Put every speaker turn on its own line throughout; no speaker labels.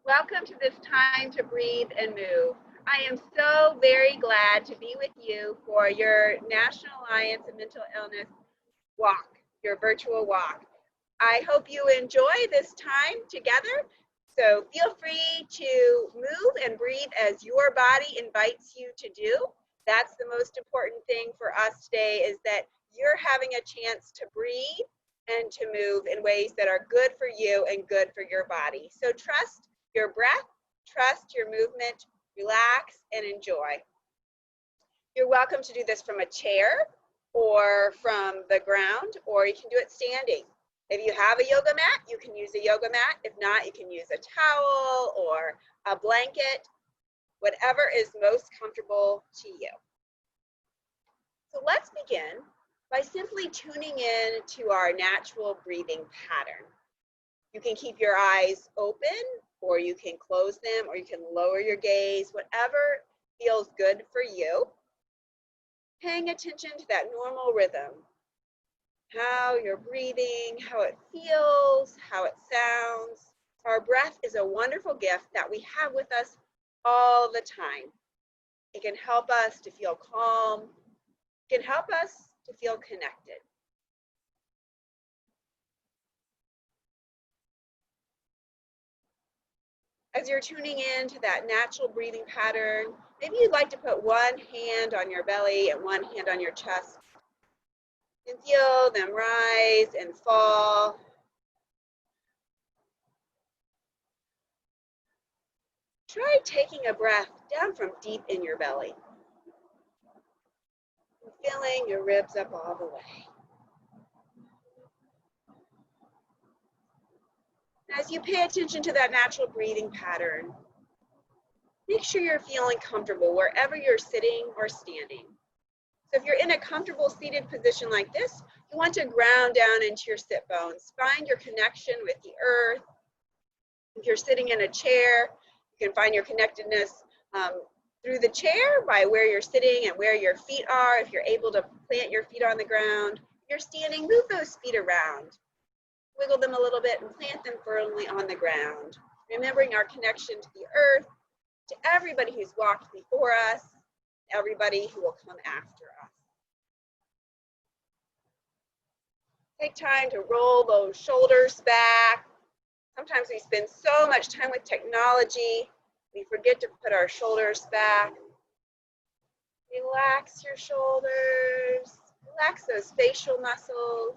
Welcome to this time to breathe and move. I am so very glad to be with you for your National Alliance of Mental Illness walk, your virtual walk. I hope you enjoy this time together. So feel free to move and breathe as your body invites you to do. That's the most important thing for us today, is that you're having a chance to breathe and to move in ways that are good for you and good for your body. So trust your breath, trust your movement, relax and enjoy. You're welcome to do this from a chair or from the ground, or you can do it standing. If you have a yoga mat, you can use a yoga mat. If not, you can use a towel or a blanket, whatever is most comfortable to you. So let's begin by simply tuning in to our natural breathing pattern. You can keep your eyes open, or you can close them, or you can lower your gaze, whatever feels good for you. Paying attention to that normal rhythm, how you're breathing, how it feels, how it sounds. Our breath is a wonderful gift that we have with us all the time. It can help us to feel calm. It can help us to feel connected. As you're tuning in to that natural breathing pattern, maybe you'd like to put one hand on your belly and one hand on your chest and feel them rise and fall. Try taking a breath down from deep in your belly and filling your ribs up all the way. As you pay attention to that natural breathing pattern, make sure you're feeling comfortable wherever you're sitting or standing. So if you're in a comfortable seated position like this, you want to ground down into your sit bones. Find your connection with the earth. If you're sitting in a chair, you can find your connectedness through the chair by where you're sitting and where your feet are. If you're able to plant your feet on the ground, if you're standing, move those feet around. Wiggle them a little bit and plant them firmly on the ground. Remembering our connection to the earth, to everybody who's walked before us, everybody who will come after us. Take time to roll those shoulders back. Sometimes we spend so much time with technology, we forget to put our shoulders back. Relax your shoulders, relax those facial muscles.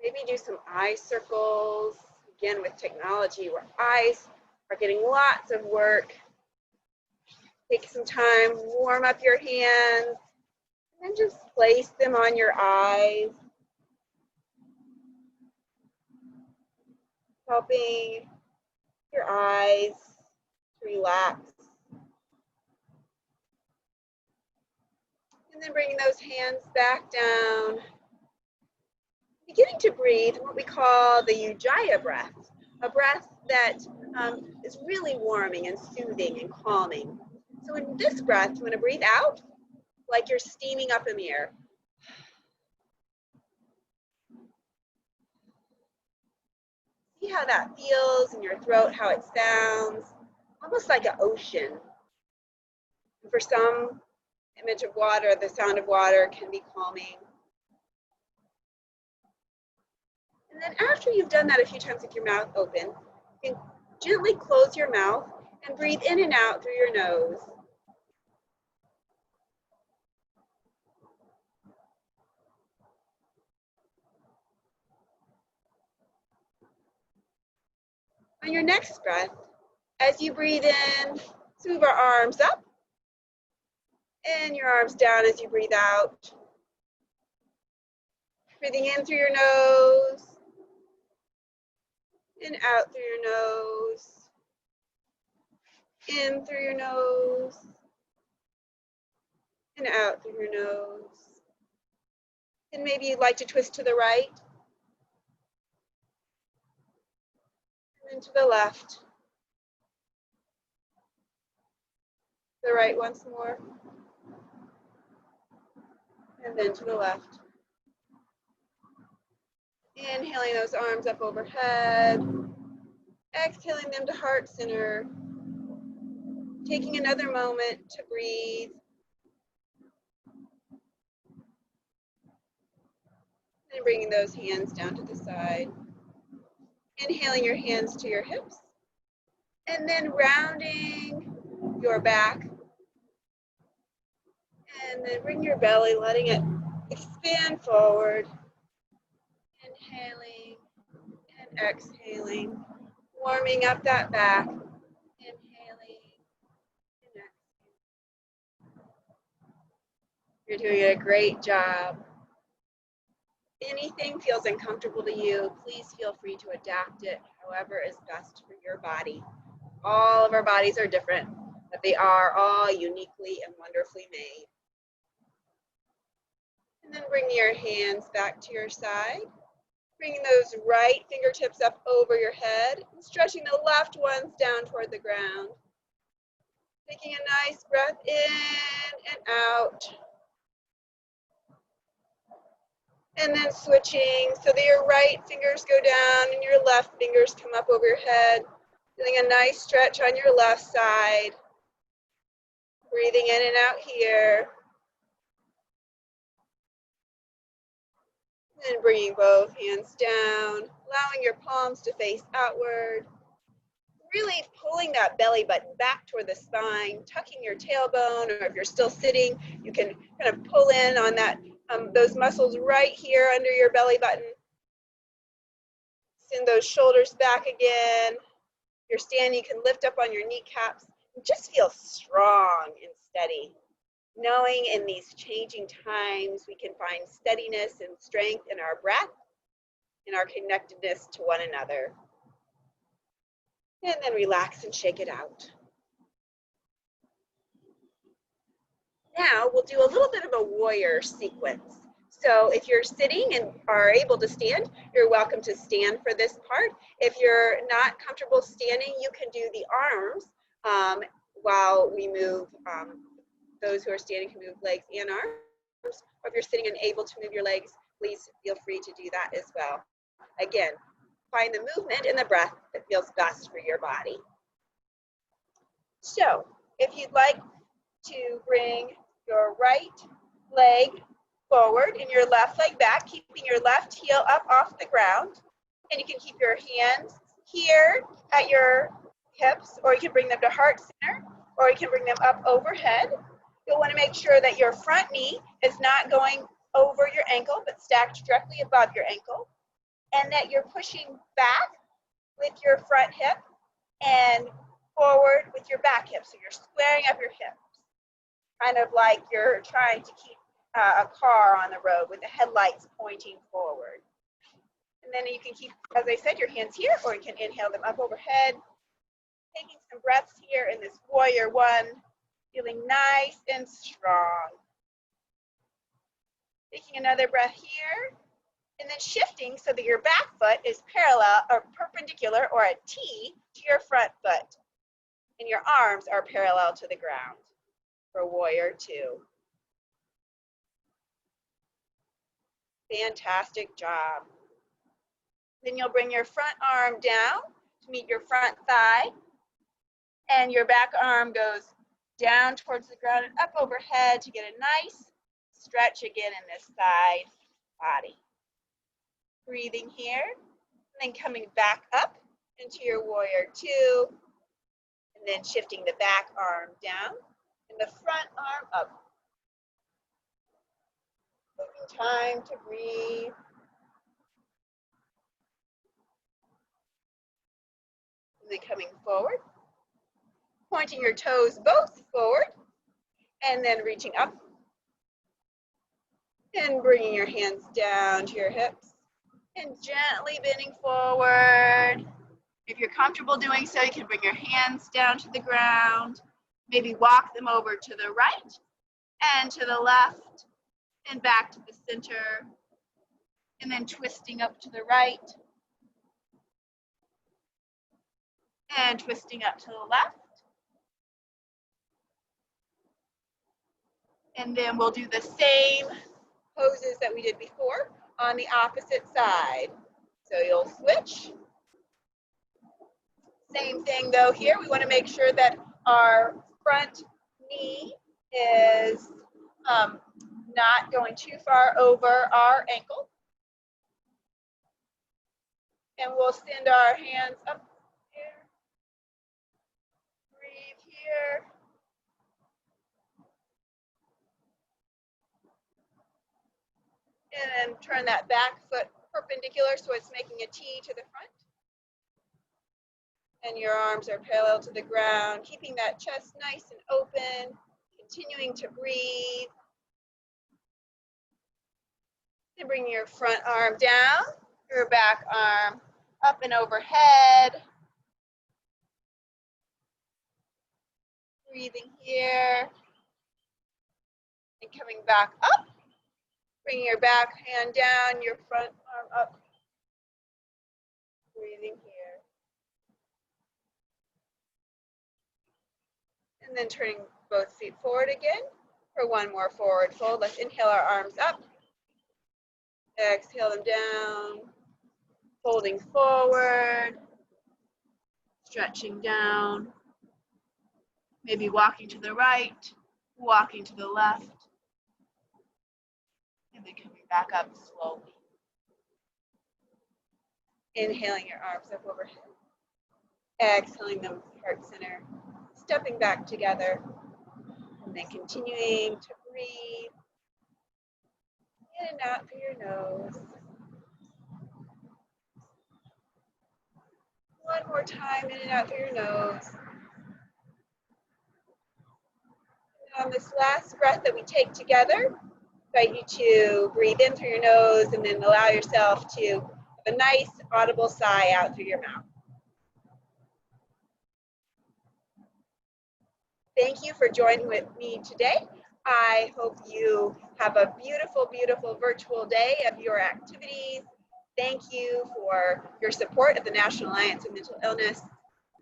Maybe do some eye circles. Again, with technology, where eyes are getting lots of work. Take some time, warm up your hands, and then just place them on your eyes, helping your eyes to relax. And then bringing those hands back down. Beginning to breathe what we call the Ujjayi breath, a breath that is really warming and soothing and calming. So in this breath, you want to breathe out like you're steaming up a mirror. See how that feels in your throat, how it sounds, almost like an ocean. And for some, image of water, the sound of water can be calming. And then after you've done that a few times with your mouth open, you can gently close your mouth and breathe in and out through your nose. On your next breath, as you breathe in, let's move our arms up and your arms down as you breathe out. Breathing in through your nose and out through your nose. In through your nose and out through your nose. And maybe you'd like to twist to the right and then to the left. The right once more. And then to the left. Inhaling those arms up overhead. Exhaling them to heart center. Taking another moment to breathe. And bringing those hands down to the side. Inhaling your hands to your hips. And then rounding your back. And then bring your belly, letting it expand forward. Inhaling and exhaling. Warming up that back. Inhaling and exhaling. You're doing a great job. Anything feels uncomfortable to you, please feel free to adapt it however is best for your body. All of our bodies are different, but they are all uniquely and wonderfully made. And then bring your hands back to your side. Bringing those right fingertips up over your head and stretching the left ones down toward the ground. Taking a nice breath in and out. And then switching so that your right fingers go down and your left fingers come up over your head. Feeling a nice stretch on your left side. Breathing in and out here. And bringing both hands down, allowing your palms to face outward. Really pulling that belly button back toward the spine, tucking your tailbone, or if you're still sitting, you can kind of pull in on that those muscles right here under your belly button. Send those shoulders back again. If you're standing, you can lift up on your kneecaps. Just feel strong and steady. Knowing in these changing times, we can find steadiness and strength in our breath, in our connectedness to one another. And then relax and shake it out. Now we'll do a little bit of a warrior sequence. So if you're sitting and are able to stand, you're welcome to stand for this part. If you're not comfortable standing, you can do the arms while we move. Those who are standing can move legs and arms. Or if you're sitting and able to move your legs, please feel free to do that as well. Again, find the movement and the breath that feels best for your body. So if you'd like to bring your right leg forward and your left leg back, keeping your left heel up off the ground. And you can keep your hands here at your hips, or you can bring them to heart center, or you can bring them up overhead. You'll want to make sure that your front knee is not going over your ankle, but stacked directly above your ankle, and that you're pushing back with your front hip and forward with your back hip. So you're squaring up your hips, kind of like you're trying to keep a car on the road with the headlights pointing forward. And then you can keep, as I said, your hands here, or you can inhale them up overhead. Taking some breaths here in this warrior one, feeling nice and strong. Taking another breath here, and then shifting so that your back foot is parallel or perpendicular or a T to your front foot. And your arms are parallel to the ground for warrior two. Fantastic job. Then you'll bring your front arm down to meet your front thigh, and your back arm goes down towards the ground and up overhead to get a nice stretch again in this side body. Breathing here, and then coming back up into your warrior two, and then shifting the back arm down and the front arm up. Taking time to breathe. And then coming forward, pointing your toes both forward, and then reaching up and bringing your hands down to your hips and gently bending forward. If you're comfortable doing so, you can bring your hands down to the ground, maybe walk them over to the right and to the left and back to the center, and then twisting up to the right and twisting up to the left. And then we'll do the same poses that we did before on the opposite side. So you'll switch Same thing though here, we want to make sure that our front knee is not going too far over our ankle. And we'll send our hands up here. Breathe here. And then turn that back foot perpendicular so it's making a T to the front. And your arms are parallel to the ground, keeping that chest nice and open, continuing to breathe. And bring your front arm down, your back arm up and overhead. Breathing here. And coming back up. Bringing your back hand down, your front arm up. Breathing here. And then turning both feet forward again for one more forward fold. Let's inhale our arms up. Exhale them down. Folding forward. Stretching down. Maybe walking to the right, walking to the left. And then coming back up slowly. Inhaling your arms up overhead. Exhaling them heart center. Stepping back together. And then continuing to breathe. In and out through your nose. One more time, in and out through your nose. And on this last breath that we take together, I invite you to breathe in through your nose and then allow yourself to have a nice audible sigh out through your mouth. Thank you for joining with me today. I hope you have a beautiful, beautiful virtual day of your activities. Thank you for your support of the National Alliance of Mental Illness.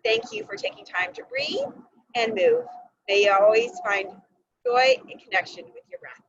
Thank you for taking time to breathe and move. May you always find joy and connection with your breath.